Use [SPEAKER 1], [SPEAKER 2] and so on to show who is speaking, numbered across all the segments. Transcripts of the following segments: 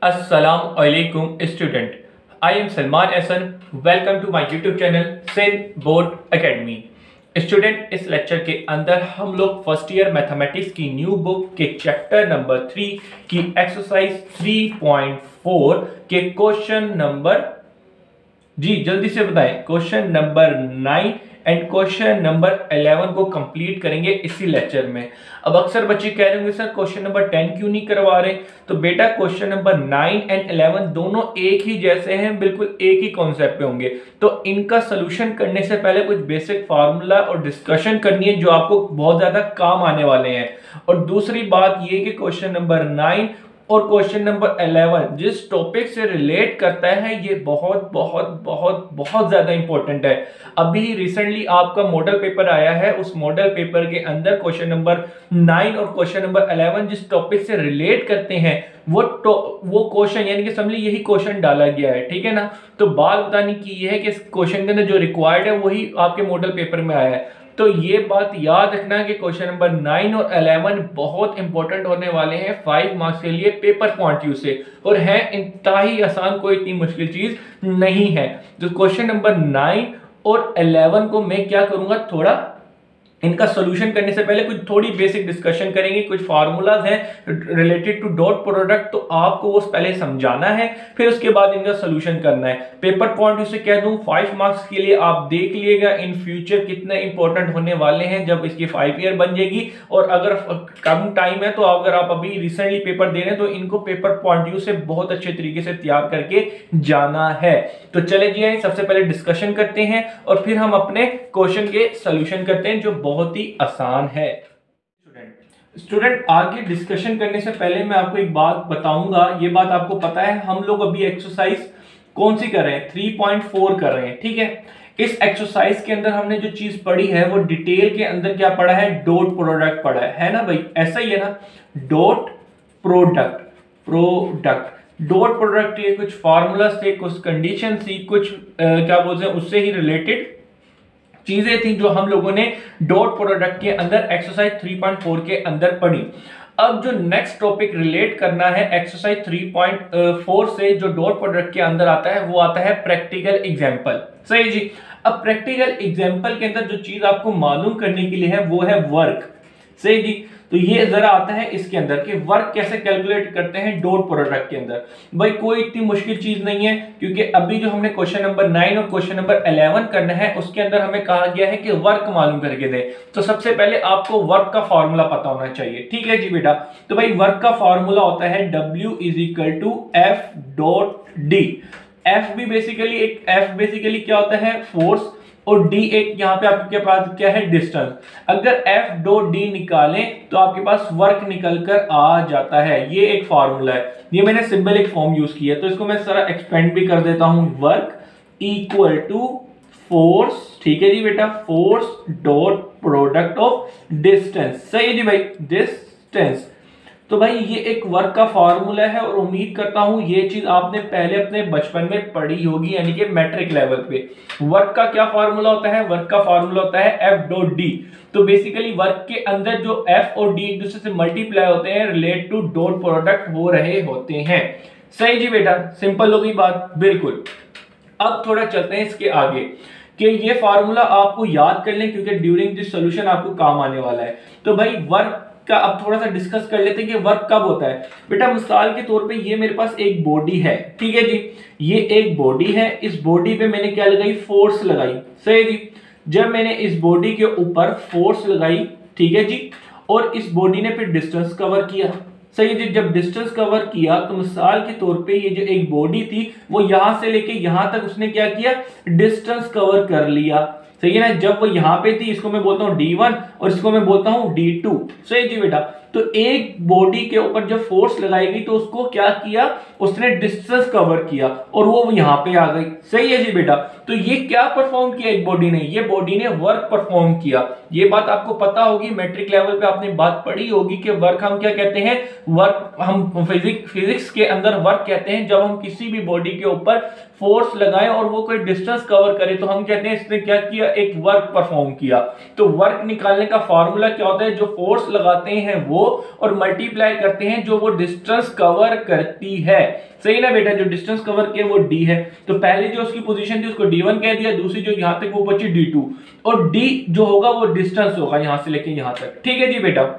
[SPEAKER 1] अस्सलाम वालेकुम student, I am Salman Ehsan. Welcome to my YouTube channel Sindh board academy. Student, इस lecture के अंदर हम लोग फर्स्ट ईयर मैथमेटिक्स की न्यू बुक के चैप्टर नंबर 3 की एक्सरसाइज 3.4 के क्वेश्चन नंबर जल्दी से बताएं, question number 9 and question number 11 को कंप्लीट करेंगे इसी लेक्चर में। अब अक्सर बच्चे कह रहे होंगे सर क्वेश्चन नंबर 10 क्यों नहीं करवा रहे? तो बेटा क्वेश्चन नंबर 9 एंड 11 दोनों एक ही जैसे हैं, बिल्कुल एक ही कॉन्सेप्ट पे होंगे। तो इनका सोल्यूशन करने से पहले कुछ बेसिक फार्मूला और डिस्कशन करनी है जो आपको बहुत ज्यादा काम आने वाले हैं। और दूसरी बात ये कि क्वेश्चन नंबर 9 और क्वेश्चन नंबर 11 जिस टॉपिक से रिलेट करता है ये बहुत बहुत बहुत बहुत ज्यादा इंपॉर्टेंट है। अभी रिसेंटली आपका मॉडल पेपर आया है, उस मॉडल पेपर के अंदर क्वेश्चन नंबर 9 और क्वेश्चन नंबर 11 जिस टॉपिक से रिलेट करते हैं वो क्वेश्चन यानी कि समझ लीजिए यही क्वेश्चन डाला गया है, ठीक है ना। तो बात बताने की ये है कि इस क्वेश्चन के अंदर जो रिक्वायर्ड है वही आपके मॉडल पेपर में आया है। तो ये बात याद रखना कि क्वेश्चन नंबर 9 और 11 बहुत इंपॉर्टेंट होने वाले हैं 5 मार्क्स के लिए पेपर पॉइंट व्यू से, और है इंतहाई आसान, कोई इतनी मुश्किल चीज नहीं है। तो क्वेश्चन नंबर 9 और 11 को मैं क्या करूंगा, थोड़ा इनका सॉल्यूशन करने से पहले कुछ थोड़ी बेसिक डिस्कशन करेंगे। कुछ फार्मूलाज हैं रिलेटेड टू डॉट प्रोडक्ट, तो आपको वो पहले समझाना है, फिर उसके बाद इनका सॉल्यूशन करना है। पेपर पॉइंट व्यू से कह दूं 5 मार्क्स के लिए आप देख लीजिएगा इन फ्यूचर कितने इंपॉर्टेंट होने वाले हैं जब इसकी 5 ईयर बन जाएगी। और अगर कम टाइम है तो अगर आप अभी रिसेंटली पेपर दे रहे हैं तो इनको पेपर पॉइंट व्यू से बहुत अच्छे तरीके से तैयार करके जाना है। तो चले जी सबसे पहले डिस्कशन करते हैं और फिर हम अपने क्वेश्चन के सॉल्यूशन करते हैं जो बहुत ही आसान है। स्टूडेंट आगे डिस्कशन करने से पहले मैं आपको एक बात बताऊंगा, ये बात आपको पता है हम लोग अभी एक्सरसाइज कौन सी कर रहे हैं, 3.4 कर रहे हैं, ठीक है। इस एक्सरसाइज के अंदर हमने जो चीज पढ़ी है वो डिटेल के अंदर क्या पढ़ा है, डॉट प्रोडक्ट पढ़ा है ना भाई, ऐसा ही है ना, डॉट प्रोडक्ट डॉट प्रोडक्ट ये कुछ फार्मूलास थे, कुछ कंडीशन थी, कुछ क्या बोलते हैं उससे ही रिलेटेड चीजें थी जो हम लोगों ने डॉट प्रोडक्ट के अंदर एक्सरसाइज 3.4 के अंदर पढ़ी। अब जो नेक्स्ट टॉपिक रिलेट करना है एक्सरसाइज 3.4 से जो डॉट प्रोडक्ट के अंदर आता है वो आता है प्रैक्टिकल एग्जांपल। सही जी। अब प्रैक्टिकल एग्जांपल के अंदर जो चीज आपको मालूम करने के लिए है वो है वर्क। सही जी। तो ये जरा आता है इसके अंदर कि वर्क कैसे कैलकुलेट करते हैं डॉट प्रोडक्ट के अंदर। भाई कोई इतनी मुश्किल चीज नहीं है, क्योंकि अभी जो हमने क्वेश्चन नंबर 9 और क्वेश्चन नंबर 11 करना है उसके अंदर हमें कहा गया है कि वर्क मालूम करके दे। तो सबसे पहले आपको वर्क का फॉर्मूला पता होना चाहिए, ठीक है जी बेटा। तो भाई वर्क का फॉर्मूला होता है W = F.D। F बेसिकली क्या होता है, फोर्स, और D एक यहाँ पे आपके पास क्या है, डिस्टेंस। अगर F.D निकालें तो आपके पास वर्क निकल कर आ जाता है। ये एक फार्मूला है, ये मैंने सिंबल एक फॉर्म यूज किया, तो इसको मैं सारा एक्सपेंड भी कर देता हूं। वर्क इक्वल टू फोर्स, ठीक है जी बेटा, force dot product of distance. सही है जी भाई, डिस्टेंस। तो भाई ये एक वर्क का फॉर्मूला है और उम्मीद करता हूं ये चीज आपने पहले अपने बचपन में पढ़ी होगी, यानी कि मैट्रिक लेवल पे। वर्क का क्या फॉर्मूला होता है, वर्क का फॉर्मूला होता है F.D। तो बेसिकली वर्क के अंदर जो F और D एक दूसरे से मल्टीप्लाई होते हैं, रिलेट टू डॉट प्रोडक्ट हो रहे होते हैं। सही जी बेटा, सिंपल हो गई बात, बिल्कुल। अब थोड़ा चलते हैं इसके आगे कि ये फार्मूला आपको याद कर लें क्योंकि ड्यूरिंग दिस सॉल्यूशन आपको काम आने वाला है। तो भाई वर्क का अब थोड़ा सा डिस्कस कर लेते हैं कि वर्क कब होता है। बेटा मिसाल के तौर पे ये मेरे पास एक बॉडी है, ठीक है जी, ये एक बॉडी है, इस बॉडी पे मैंने क्या लगाई, फोर्स लगाई। सही जी। जब मैंने इस बॉडी के ऊपर फोर्स लगाई, ठीक है जी, और इस बॉडी ने फिर डिस्टेंस कवर किया। सही जी। जब डिस्टेंस कवर किया तो मिसाल के तौर पे ये जो एक बॉडी थी वो यहां से लेके यहां तक उसने क्या किया, डिस्टेंस कवर कर लिया। सही है ना। जब वो यहां पे थी इसको मैं बोलता हूं D1 और इसको मैं बोलता हूं D2। सही जी बेटा। तो एक बॉडी के ऊपर जब फोर्स लगाई गई तो उसको क्या किया, उसने डिस्टेंस कवर किया और वो यहां पे आ गई। सही है जी बेटा। तो ये क्या परफॉर्म किया एक बॉडी ने, ये बॉडी ने वर्क परफॉर्म किया। ये बात आपको पता होगी, मैट्रिक लेवल पे आपने बात पढ़ी होगी कि वर्क हम क्या कहते हैं, वर्क हम फिजिक्स के अंदर वर्क कहते हैं जब हम किसी भी बॉडी के ऊपर फोर्स लगाएं और वो कोई डिस्टेंस कवर करे तो हम कहते हैं इसने क्या किया, एक वर्क परफॉर्म किया। तो वर्क निकालने का फॉर्मूला क्या होता है, जो फोर्स लगाते हैं वो और मल्टीप्लाई करते हैं जो वो डिस्टेंस कवर करती है। सही ना बेटा, जो डिस्टेंस कवर किया वो d है, तो पहले जो उसकी पोजीशन थी उसको d1 कह दिया, दूसरी जो यहां तक वो बची d2, और d जो होगा वो डिस्टेंस होगा यहां से लेके यहां तक। ठीक है जी बेटा,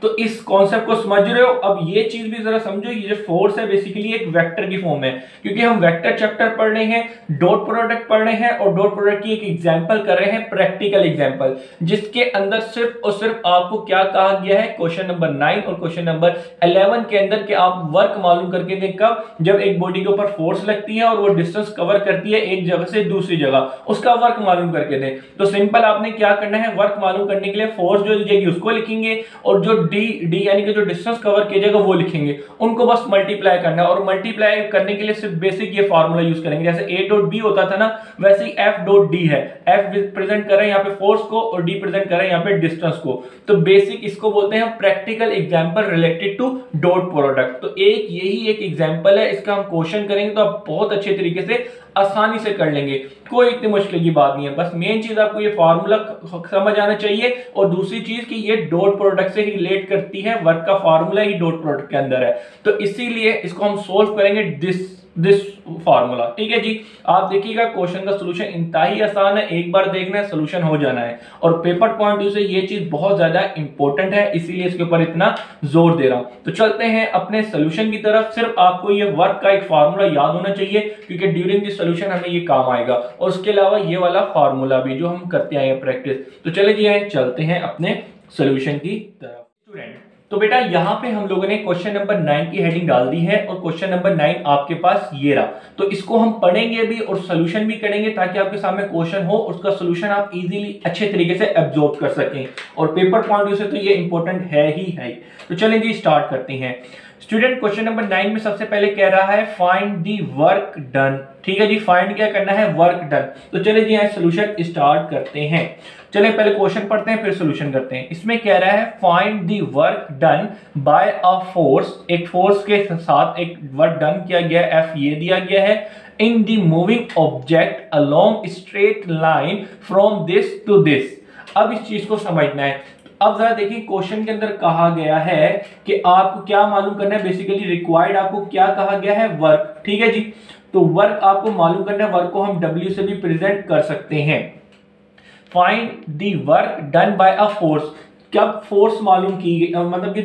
[SPEAKER 1] तो इस कॉन्सेप्ट को समझ रहे हो। अब ये चीज भी जरा समझो, ये जो फोर्स है बेसिकली एक वेक्टर की फॉर्म है, क्योंकि हम वेक्टर चैप्टर पढ़ रहे हैं, डॉट प्रोडक्ट पढ़ रहे हैं, और डॉट प्रोडक्ट की एक एग्जांपल कर रहे हैं, प्रैक्टिकल एग्जांपल, जिसके अंदर सिर्फ और सिर्फ आपको क्या कहा गया है, क्वेश्चन नंबर 9 और क्वेश्चन नंबर 11 के अंदर कि आप वर्क मालूम करके दें कब, जब एक बॉडी के ऊपर फोर्स लगती है और वो डिस्टेंस कवर करती है एक जगह से दूसरी जगह, उसका वर्क मालूम करके दें। तो सिंपल आपने क्या करना है, वर्क मालूम करने के लिए फोर्स जो ली उसको लिखेंगे, और जो डी यानी कि जो डिस्टेंस कवर किया जाएगा वो लिखेंगे, उनको बस मल्टीप्लाई करना है। और मल्टीप्लाई करने के लिए सिर्फ बेसिक ये फार्मूला यूज करेंगे, जैसे A डॉट B होता था ना, वैसे ही F डॉट D है। F प्रेजेंट कर रहे हैं यहाँ पे फोर्स को और D प्रेजेंट कर रहे हैं यहाँ पे डिस्टेंस को। तो बेसिक इसको बोलते हैं practical example related to dot product. तो एक यही एक एग्जांपल है, इसका हम क्वेश्चन करेंगे तो आप बहुत अच्छे तरीके से आसानी से कर लेंगे, कोई इतनी मुश्किल की बात नहीं है। बस मेन चीज आपको ये फार्मूला समझ आना चाहिए, और दूसरी चीज कि ये डॉट प्रोडक्ट से ही रिलेट करती है, वर्क का फार्मूला ही डॉट प्रोडक्ट के अंदर है, तो इसीलिए इसको हम सोल्व करेंगे दिस फार्मूला। ठीक है जी, आप देखिएगा क्वेश्चन का सॉल्यूशन इंतहाई आसान है, एक बार देखना है सॉल्यूशन हो जाना है, और पेपर पॉइंट व्यू से ये चीज बहुत ज्यादा इंपॉर्टेंट है, इसीलिए इसके ऊपर इतना जोर दे रहा हूं। तो चलते हैं अपने सॉल्यूशन की तरफ। सिर्फ आपको ये वर्क का एक फार्मूला याद होना चाहिए, क्योंकि ड्यूरिंग दिस सॉल्यूशन हमें ये काम आएगा, और उसके अलावा ये वाला फार्मूला भी जो हम करते आए प्रैक्टिस। तो चले जी चलते हैं अपने सॉल्यूशन की तरफ। स्टूडेंट, तो बेटा यहाँ पे हम लोगों ने क्वेश्चन नंबर 9 की हेडिंग डाल दी है, और क्वेश्चन नंबर 9 आपके पास ये रहा, तो इसको हम पढ़ेंगे भी और सॉल्यूशन भी करेंगे, ताकि आपके सामने क्वेश्चन हो, उसका सॉल्यूशन आप इजीली अच्छे तरीके से एब्जॉर्ब कर सकें, और पेपर पॉइंट व्यू से तो ये इंपॉर्टेंट है ही है। तो चलें जी स्टार्ट करते हैं। स्टूडेंट, क्वेश्चन नंबर 9 में सबसे पहले कह रहा है फाइंड दी वर्क डन। ठीक है जी, फाइंड क्या करना है, वर्क डन। तो चले जी सॉल्यूशन स्टार्ट करते हैं। चले पहले क्वेश्चन पढ़ते हैं फिर सॉल्यूशन करते हैं। इसमें कह रहा है find the work done by a force, एक फोर्स के साथ एक वर्क डन किया गया, F ये दिया गया है, in the moving object along straight line from this to this. अब इस चीज को समझना है। अब जरा देखिए क्वेश्चन के अंदर कहा गया है कि आपको क्या मालूम करना है, बेसिकली रिक्वायर्ड आपको क्या कहा गया है, वर्क। ठीक है जी, तो वर्क आपको मालूम करना है, वर्क को हम W से भी प्रेजेंट कर सकते हैं। Find the work done by a force, कब फोर्स मालूम की गई, मतलब कि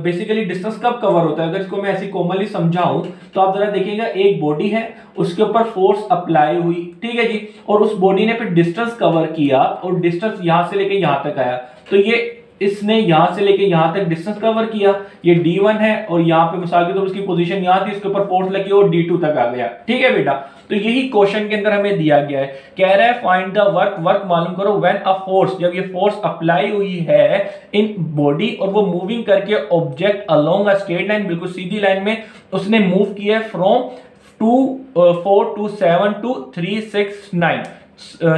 [SPEAKER 1] बेसिकली डिस्टेंस कब कवर होता है। अगर इसको मैं ऐसी कॉमनली समझाऊं तो आप जरा देखिएगा, एक बॉडी है, उसके ऊपर फोर्स अप्लाई हुई, ठीक है जी, और उस बॉडी ने फिर डिस्टेंस कवर किया, और डिस्टेंस यहां से लेके यहां तक आया, तो ये इसने यहां से लेके यहां तक डिस्टेंस कवर किया, ये D1 है, और यहां पे मिसाल के तौर उसकी पोजीशन यहां थी, इसके ऊपर फोर्स लगी और D2 तक आ गया। ठीक है बेटा, तो यही क्वेश्चन के अंदर हमें दिया गया है, कह रहा है फाइंड द वर्क, वर्क मालूम करो व्हेन अ फोर्स, जब ये फोर्स अप्लाई हुई है इन बॉडी, और वो मूविंग करके object along a straight line, बिल्कुल सीधी लाइन में उसने मूव किया है, फ्रॉम 4 to 7 to 3 6 9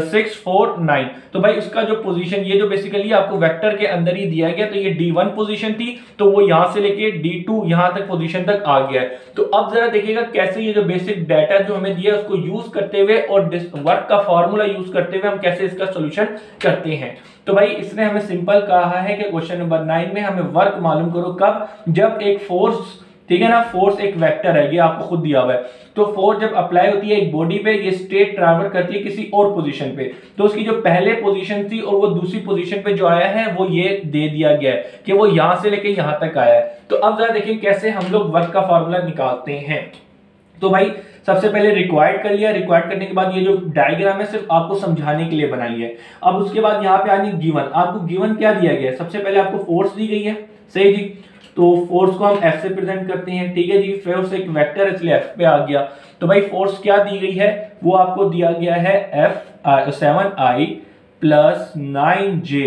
[SPEAKER 1] 6 4 9। तो भाई उसका जो पोजीशन, ये जो बेसिकली आपको वेक्टर के अंदर ही दिया गया, तो ये D1 पोजीशन थी, तो वो यहां से लेके D2 यहां तक पोजीशन तक आ गया है। तो अब जरा देखिएगा कैसे ये जो बेसिक डाटा जो हमें दिया है उसको यूज करते हुए और वर्क का फॉर्मूला यूज करते हुए हम कैसे इसका सोल्यूशन करते हैं। तो भाई इसने हमें सिंपल कहा है कि क्वेश्चन नंबर 9 में हमें वर्क मालूम करो कब, जब एक फोर्स, ठीक है ना, फोर्स एक वेक्टर है, ये आपको खुद दिया हुआ है, तो फोर्स जब अप्लाई होती है एक बॉडी पे, ये स्टेट ट्रांसफर करती है किसी और पोजीशन पे, तो उसकी जो पहले पोजीशन थी और वो दूसरी पोजीशन पे जो आया है वो ये दे दिया गया है कि वो यहां से लेके यहां तक आया है। तो अब जरा देखिए कैसे हम लोग वर्क का फॉर्मूला निकालते हैं। तो भाई सबसे पहले रिक्वायर्ड कर लिया, रिक्वायर्ड करने के बाद ये जो डायग्राम है सिर्फ आपको समझाने के लिए बनाई है। अब उसके बाद यहाँ पे आनी गिवन, आपको गिवन क्या दिया गया है, सबसे पहले आपको फोर्स दी गई है, सही जी, तो फोर्स को हम F से प्रेजेंट करते हैं, ठीक है जी, फोर्स एक वेक्टर है इसलिए F पे आ गया। तो भाई फोर्स क्या दी गई है, वो आपको दिया गया है 7I plus 9J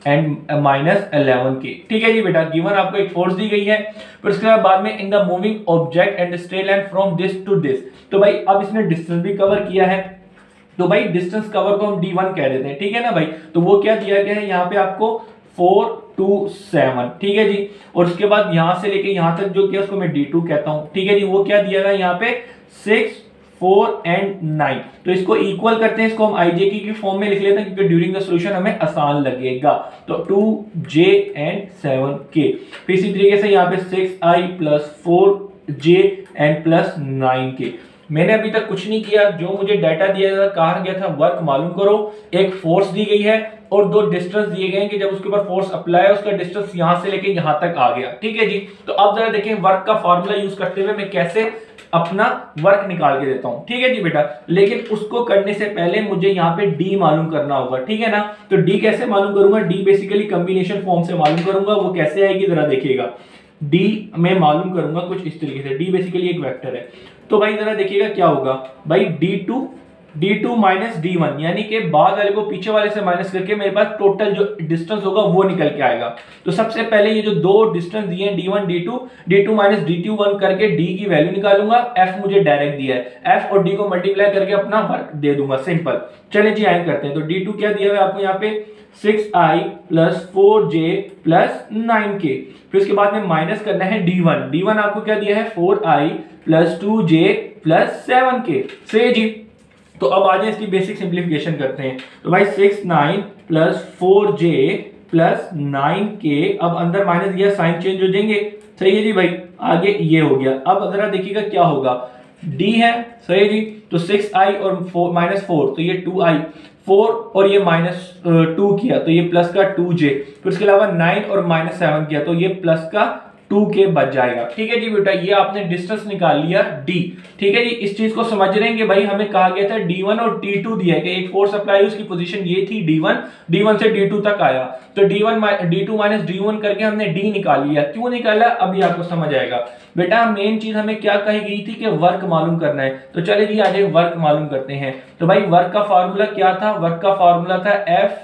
[SPEAKER 1] and -11K। ठीक है जी बेटा, गिवन आपको एक फोर्स दी गई है, फिर उसके बाद में in the moving object and straight line from this to this. तो भाई अब इसने डिस्टेंस भी कवर किया है, तो भाई डिस्टेंस कवर को हम D1 कह देते हैं, ठीक है ना भाई। तो वो क्या दिया गया है यहाँ पे आपको 4 to 7, ठीक है जी, और उसके बाद यहां से लेके यहां तक जो किया उसको मैं D2 कहता हूं, ठीक है जी। वो क्या दिया गया यहाँ पे 6 4 एंड 9। तो इसको इक्वल करते हैं, इसको हम IJ की फॉर्म में लिख लेते हैं क्योंकि ड्यूरिंग द सॉल्यूशन हमें आसान लगेगा। तो 2J एंड 7K। फिर इसी तरीके से यहाँ पे 6I plus 4J and plus 9K। मैंने अभी तक कुछ नहीं किया, जो मुझे डाटा दिया था, कहा गया था वर्क मालूम करो, एक फोर्स दी गई है और दो डिस्टेंस दिए गए हैं कि जब उसके ऊपर फोर्स अप्लाई है उसका डिस्टेंस यहां से लेके यहां तक आ गया। ठीक है जी। तो अब जरा देखें वर्क का फॉर्मूला यूज करते हुए मैं कैसे अपना वर्क निकाल के देता हूं। ठीक है जी बेटा, लेकिन उसको करने से पहले मुझे यहाँ पे डी मालूम करना होगा। ठीक है ना। तो डी कैसे मालूम करूंगा? डी बेसिकली कॉम्बिनेशन फॉर्म से मालूम करूंगा। वो कैसे आएगी जरा देखिएगा। डी मैं मालूम करूंगा कुछ इस तरीके से। डी बेसिकली एक वेक्टर है। तो भाई जरा देखिएगा क्या होगा भाई, d2 माइनस d1, यानी कि बाद वाले को पीछे वाले से माइनस करके मेरे पास टोटल जो डिस्टेंस होगा वो निकल के आएगा। तो सबसे पहले ये जो दो डिस्टेंस दिए हैं d1 d2 माइनस d2 करके d की वैल्यू निकालूंगा। f मुझे डायरेक्ट दिया है, f और d को मल्टीप्लाई करके अपना वर्क दे दूंगा, सिंपल। चले जी आगे करते हैं। तो d2 क्या दिया हुआ है आपको यहाँ पे 6I plus 4J plus 9K। फिर उसके बाद में माइनस करना है d1 आपको क्या दिया है 4I plus 2J plus 7K। सही जी। तो अब आ जाए इसकी बेसिक सिंप्लीफिकेशन करते हैं। तो भाई 6 प्लस 4J प्लस 9K, अब अंदर माइनस दिया साइन चेंज हो जाएंगे। सही है जी भाई। आगे ये हो गया। अब जरा देखिएगा क्या होगा, D है। सही जी। तो 6I और माइनस 4 तो ये 2I, 4 और ये माइनस 2 किया तो ये प्लस का 2J, फिर उसके अलावा 9 और माइनस 7 किया तो ये प्लस का 2K बच जाएगा। ठीक है जी बेटा, ये आपने डिस्टेंस निकाल लिया D। ठीक है जी। इस चीज को समझ रहे हैं कि भाई हमें कहा गया था D1 और D2 दिया है कि एक फोर्स अप्लाई, उसकी पोजीशन ये थी D1 से D2 तक आया। तो D2 माइनस D1 करके हमने D निकाल लिया। क्यों निकाला अभी आपको समझ आएगा बेटा। मेन चीज हमें क्या कही गई थी कि वर्क मालूम करना है। तो चले जी आज वर्क मालूम करते हैं। तो भाई वर्क का फार्मूला क्या था? वर्क का फार्मूला था F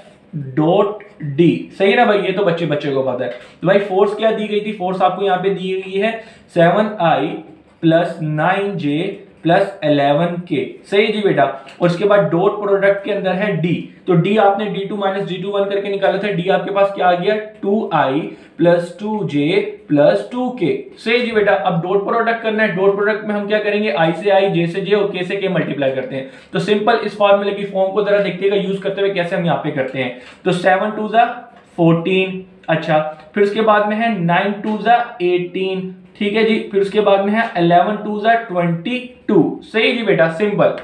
[SPEAKER 1] डॉट डी। सही है ना भाई, ये तो बच्चे को पता है। तो भाई फोर्स क्या दी गई थी? फोर्स आपको यहाँ पे दी गई है 7I plus 9J plus 11K। सही है जी बेटा। और उसके बाद डॉट प्रोडक्ट के अंदर है D। तो D आपने D2 माइनस D2 करके निकाला था। D आपके पास क्या आ गया 2I plus 2J plus 2K। सही जी बेटा। अब डॉट प्रोडक्ट करना है। डॉट प्रोडक्ट में हम क्या करेंगे, I से I, J से J और K से K मल्टीप्लाई करते हैं। तो सिंपल इस फॉर्मूले की फॉर्म को जरा देखिएगा यूज करते हुए कैसे हम यहाँ पे करते हैं। तो 7 2 14। अच्छा, फिर उसके बाद में है 9 2 18। ठीक है जी। फिर उसके बाद में है 11 2 22। सही जी बेटा, सिंपल।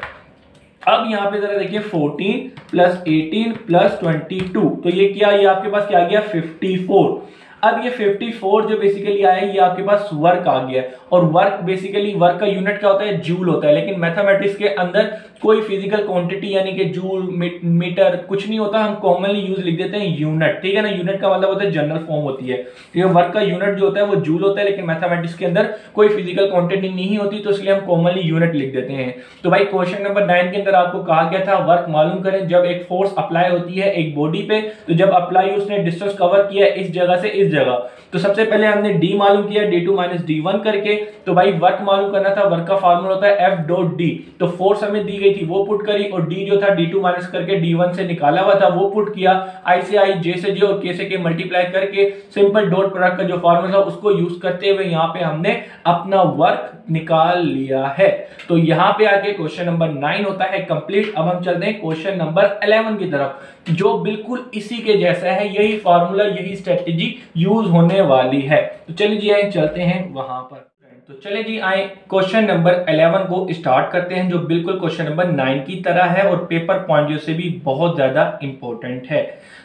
[SPEAKER 1] अब यहाँ पे जरा देखिए 14 प्लस 18 प्लस 22, तो ये क्या, ये आपके पास क्या आ गया 54। अब ये 54 जो बेसिकली आया है ये आपके पास वर्क आ गया है। और वर्क बेसिकली वर्क का यूनिट क्या होता है, जूल होता है। लेकिन मैथमेटिक्स के अंदर कोई फिजिकल क्वांटिटी यानी कि जूल मीटर कुछ नहीं होता, हम कॉमनली यूज लिख देते हैं यूनिट। ठीक है ना। यूनिट का मतलब होता है जनरल फॉर्म होती है। तो ये वर्क का यूनिट जो होता है वो जूल होता है, लेकिन मैथमेटिक्स के अंदर कोई फिजिकल क्वांटिटी नहीं होती, तो इसलिए हम कॉमनली यूनिट लिख देते हैं। तो भाई क्वेश्चन नंबर 9 के अंदर आपको कहा गया था वर्क मालूम करें जब एक फोर्स अप्लाई होती है एक बॉडी पे। तो जब अप्लाई उसने डिस्टेंस कवर किया इस जगह से इस जगह, तो सबसे पहले हमने D मालूम किया D2 माइनस D1 करके। तो भाई वर्क मालूम करना था, वर्क का फार्मूला होता है F डॉट D। तो फोर्स हमें दी गई थी वो पुट करी, और D जो था D2 माइनस करके D1 से निकाला हुआ था वो पुट किया। I से I, J से J और K से K मल्टीप्लाई करके सिंपल डॉट प्रोडक्ट का जो फार्मूला था उसको यूज करते हुए यहाँ पे हमने अपना वर्क निकाल लिया है। तो यहाँ पे आके क्वेश्चन नंबर 9 होता है कंप्लीट। अब हम चलते हैं क्वेश्चन नंबर 11 की तरफ, जो बिल्कुल इसी के जैसा है। यही फार्मूला, यही स्ट्रेटेजी यूज होने वाली है। तो चलिए जी आए चलते हैं वहां पर। तो चले जी आए क्वेश्चन नंबर 11 को स्टार्ट करते हैं, जो बिल्कुल क्वेश्चन नंबर 9 की तरह है और पेपर पॉइंट व्यू से भी बहुत ज्यादा इंपॉर्टेंट है।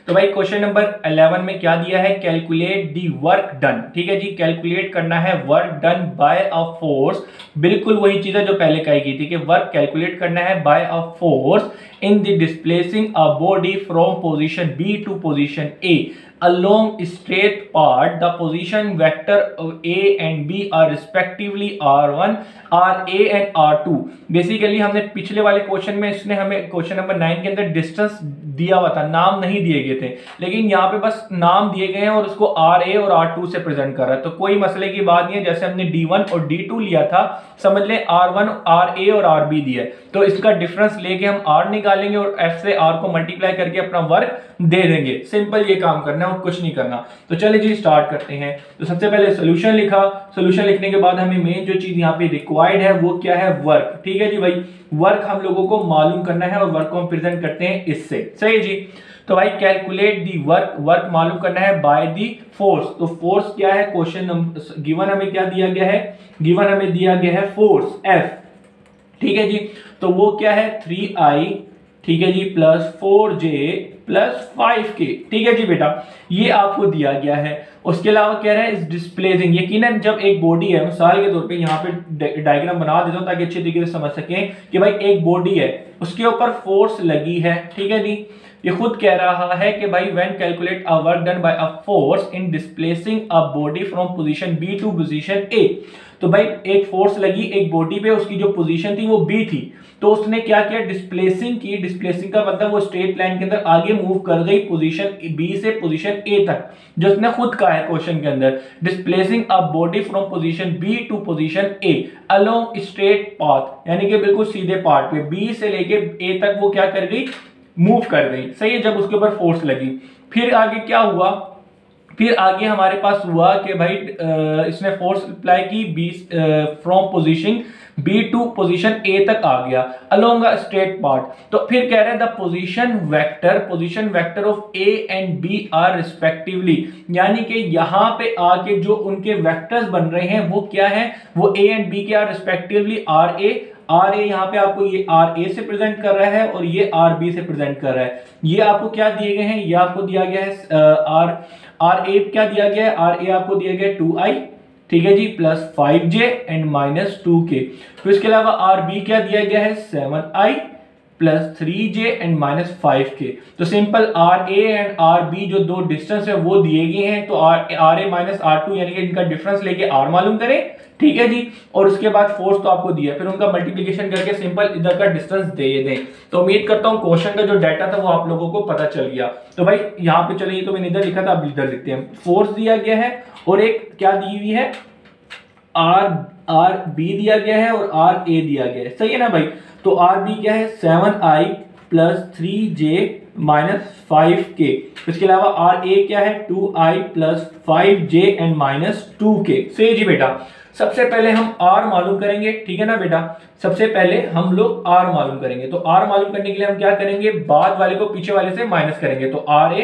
[SPEAKER 1] तो भाई क्वेश्चन नंबर 11 में क्या दिया है, कैलकुलेट दी वर्क डन। ठीक है जी, कैलकुलेट करना है work done by a force. बिल्कुल वही चीज है जो पहले कही गई थी कि वर्क कैलकुलेट करना है by a force in the displacing a body from position B to position A along straight path. The position vector of A and B are respectively R1, RA and R2। Basically हमने पिछले वाले question में इसने हमें question number 9 के अंदर distance दिया हुआ था, नाम नहीं दिए गए थे, लेकिन यहाँ पे बस नाम दिए गए हैं और उसको RA और R2 से प्रेजेंट कर रहा है। तो कोई मसले की बात नहीं है। जैसे हमने D1 और D2 लिया था, समझ लें R1, RA और RB दिया है, तो इसका डिफरेंस लेके हम R निकाल निकालेंगे और f से r को मल्टीप्लाई करके अपना वर्क दे देंगे। सिंपल ये काम करना है और कुछ नहीं करना। तो चलिए जी स्टार्ट करते हैं। तो सबसे पहले सोल्यूशन लिखा, सोल्यूशन लिखने के बाद हमें मेन जो चीज यहाँ पे रिक्वायर्ड है वो क्या है, वर्क। ठीक है जी भाई, वर्क हम लोगों को मालूम करना है और वर्क को हम प्रेजेंट करते हैं इससे। सही जी। तो भाई कैलकुलेट दी वर्क, वर्क मालूम करना है बाय दी फोर्स। तो फोर्स क्या है, क्वेश्चन गिवन हमें क्या दिया गया है, गिवन हमें दिया गया है फोर्स F। ठीक है जी, तो वो क्या है 3I, ठीक है जी, प्लस 4J प्लस 5K। ठीक है जी बेटा, ये आपको दिया गया है। उसके अलावा कह रहा है इस डिस्प्लेसिंग, यकीनन जब एक बॉडी है, मिसाल के तौर पे यहाँ पे डायग्राम बना देता हूँ ताकि अच्छे तरीके से समझ सकें कि भाई एक बॉडी है, उसके ऊपर फोर्स लगी है। ठीक है जी, ये खुद कह रहा है कि भाई when calculate a work done by a force in displacing a body from position B to position A. तो भाई एक फोर्स लगी एक बॉडी पे, उसकी जो पोजीशन थी वो बी थी, तो उसने क्या किया, डिस्प्लेसिंग की। डिस्प्लेसिंग का मतलब वो स्ट्रेट लाइन के अंदर आगे मूव कर गई पोजीशन बी से पोजीशन ए तक, जो उसने खुद कहा है क्वेश्चन के अंदर, displacing a body from position B to position A along straight path, यानी कि बिल्कुल सीधे पार्ट पे बी से लेके ए तक वो क्या कर गई, मूव कर गई। सही है, जब उसके ऊपर फोर्स लगी। फिर आगे क्या हुआ, फिर आगे हमारे पास हुआ कि भाई इसने फोर्स अप्लाई की बी from position B to position A तक आ गया अलोंग अ स्ट्रेट पार्ट। तो फिर कह रहे हैं the position vector of A and B are respectively, यानी कि यहाँ पे आके जो उनके वेक्टर्स बन रहे हैं वो क्या है, वो ए एंड बी के आर रिस्पेक्टिवली आर ए यहाँ पे आपको ये आर ए से प्रेजेंट कर रहा है और ये आर बी से प्रेजेंट कर रहा है। ये आपको क्या दिए गए हैं, ये आपको दिया गया है आर ए क्या दिया गया है, आर ए आपको दिया गया है 2I, ठीक है जी, plus 5J and minus 2K। फिर इसके अलावा आर बी क्या दिया गया है 7I plus 3J and minus 5K। तो simple R A and R B जो दो डिस्टेंस है वो दिए गए हैं, तो आर ए माइनस R2 यानी कि इनका डिफरेंस लेके आर मालूम करें। ठीक है जी, और उसके बाद फोर्स तो आपको दिया, फिर उनका मल्टीप्लिकेशन करके सिंपल इधर का डिस्टेंस दे दें। तो उम्मीद करता हूं क्वेश्चन का जो डाटा था वो आप लोगों को पता चल गया। तो भाई यहाँ पे चलिए, तो मैंने इधर लिखा था, अब इधर लिखते हैं। फोर्स दिया गया है और एक क्या दी हुई है, आर बी दिया गया है और आर ए दिया गया है। सही है ना भाई। तो आर बी क्या है 7I plus 3J minus 5K। इसके अलावा आर ए क्या है 2I plus 5J and minus 2K। सही जी बेटा, सबसे पहले हम R मालूम करेंगे। ठीक है ना बेटा, सबसे पहले हम लोग R मालूम करेंगे। तो R मालूम करने के लिए हम क्या करेंगे, बाद वाले को पीछे वाले से माइनस करेंगे। तो R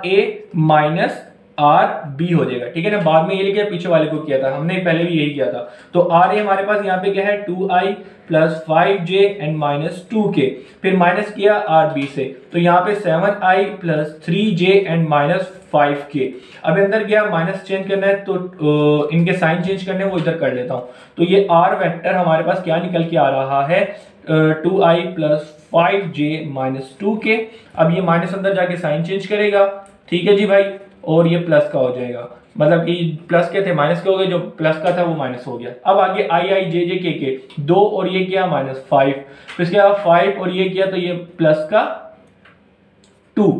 [SPEAKER 1] A minus R B हो जाएगा। ठीक है ना, बाद में ये लिखा पीछे वाले को किया था हमने, पहले भी यही किया था। तो आर ए हमारे पास यहाँ पे क्या है 2I plus 5J and minus 2K। फिर माइनस किया आर बी से, तो यहाँ पे 7I plus 3J and minus 5K। अब अंदर गया माइनस चेंज करना है, तो इनके साइन चेंज करने हैं, वो इधर कर लेता हूँ। तो ये आर वेक्टर हमारे पास क्या निकल के आ रहा है 2I plus 5J minus 2K। अब ये माइनस अंदर जाके साइन चेंज करेगा। ठीक है जी भाई, और ये प्लस का हो जाएगा, मतलब कि प्लस के थे माइनस के हो गए, जो प्लस का था वो माइनस हो गया। अब आगे I दो और ये क्या माइनस 5, फिर इसके बाद 5 और ये किया तो ये प्लस का 2।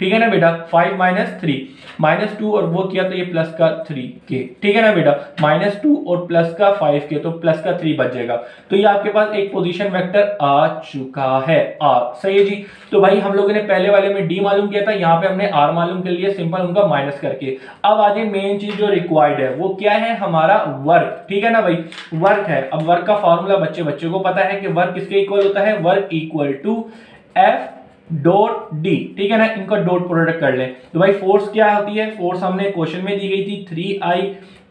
[SPEAKER 1] ठीक है ना बेटा, 5 माइनस 3 माइनस 2 और वो किया तो ये प्लस का 3K। ठीक है ना बेटा, माइनस 2 और प्लस का 5K, तो प्लस का 3 बच जाएगा। तो ये आपके पास एक पोजीशन वेक्टर आ चुका है R। सही है जी। तो भाई हम लोगों ने पहले वाले में D मालूम किया था, यहाँ पे हमने R मालूम कर लिया सिंपल उनका माइनस करके। अब आगे मेन चीज जो रिक्वायर्ड है वो क्या है, हमारा वर्क। ठीक है ना भाई, वर्क है। अब वर्क का फॉर्मूला बच्चे को पता है कि वर्क किसके इक्वल होता है, work equal to F dot D. ठीक है ना, इनका डॉट प्रोडक्ट कर लें। तो भाई फोर्स क्या होती है, फोर्स हमने क्वेश्चन में दी गई थी 3I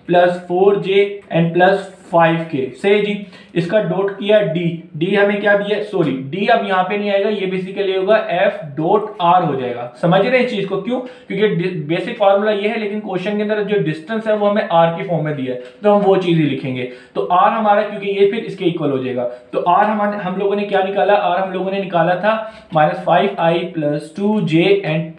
[SPEAKER 1] plus 4J and plus 5K। सही जी, इसका डॉट किया डी हमें क्या दिया, सॉरी डी अब यहाँ पे नहीं आएगा, ये बेसिकली होगा F डॉट R हो जाएगा। समझ रहे हैं इस चीज को, क्यों, क्योंकि बेसिक फार्मूला ये है, लेकिन क्वेश्चन के अंदर जो डिस्टेंस है वो हमें R की फॉर्म में दिया है, तो हम वो चीज ही लिखेंगे। तो R हमारा, क्योंकि ये फिर इसके इक्वल हो जाएगा, तो R हम लोगों ने क्या निकाला, R हम लोगों ने निकाला था minus 5I plus 2J and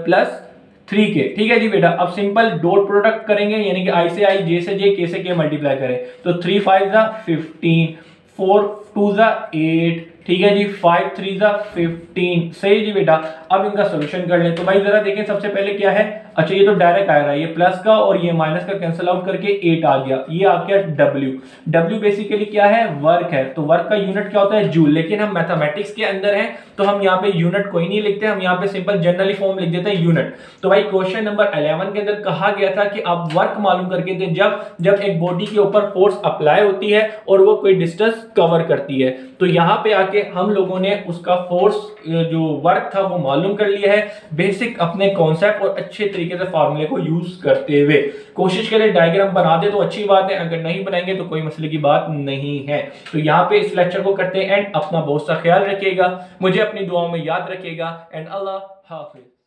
[SPEAKER 1] plus 3K। ठीक है जी बेटा, अब सिंपल डॉट प्रोडक्ट करेंगे, यानी कि I से I, J से J, K से K मल्टीप्लाई करें। तो 3 5 15, 4 2 8, ठीक है जी, 5 3 15, सही जी बेटा। अब इनका सोल्यूशन कर लें। तो भाई जरा देखें सबसे पहले क्या है, अच्छा ये तो डायरेक्ट आ रहा है, ये प्लस का और ये माइनस का कैंसिल आउट करके 8 आ गया, ये आ गया W। W बेसिकली क्या है, वर्क है, तो वर्क का यूनिट क्या होता है, जूल। लेकिन हम मैथमेटिक्स के अंदर हैं तो हम यहाँ पे यूनिट कोई नहीं लिखते, हम यहाँ पे सिंपल जनरली फॉर्म लिख देते हैं यूनिट। तो भाई क्वेश्चन नंबर 11 के अंदर कहा गया था कि आप वर्क मालूम करके दें जब एक बॉडी के ऊपर फोर्स अप्लाई होती है और वो कोई डिस्टेंस कवर करती है। तो यहाँ पे आके हम लोगों ने उसका फोर्स जो वर्क था वो मालूम कर लिया है, बेसिक अपने कॉन्सेप्ट और अच्छे तरीके से फार्मूले को यूज करते हुए। कोशिश करें डायग्राम बना दे तो अच्छी बात है, अगर नहीं बनाएंगे तो कोई मसले की बात नहीं है। तो यहाँ पे इस लेक्चर को करते हैं एंड अपना बहुत सा ख्याल रखिएगा, मुझे अपनी दुआओं में याद रखिएगा एंड अल्लाह हाफिज।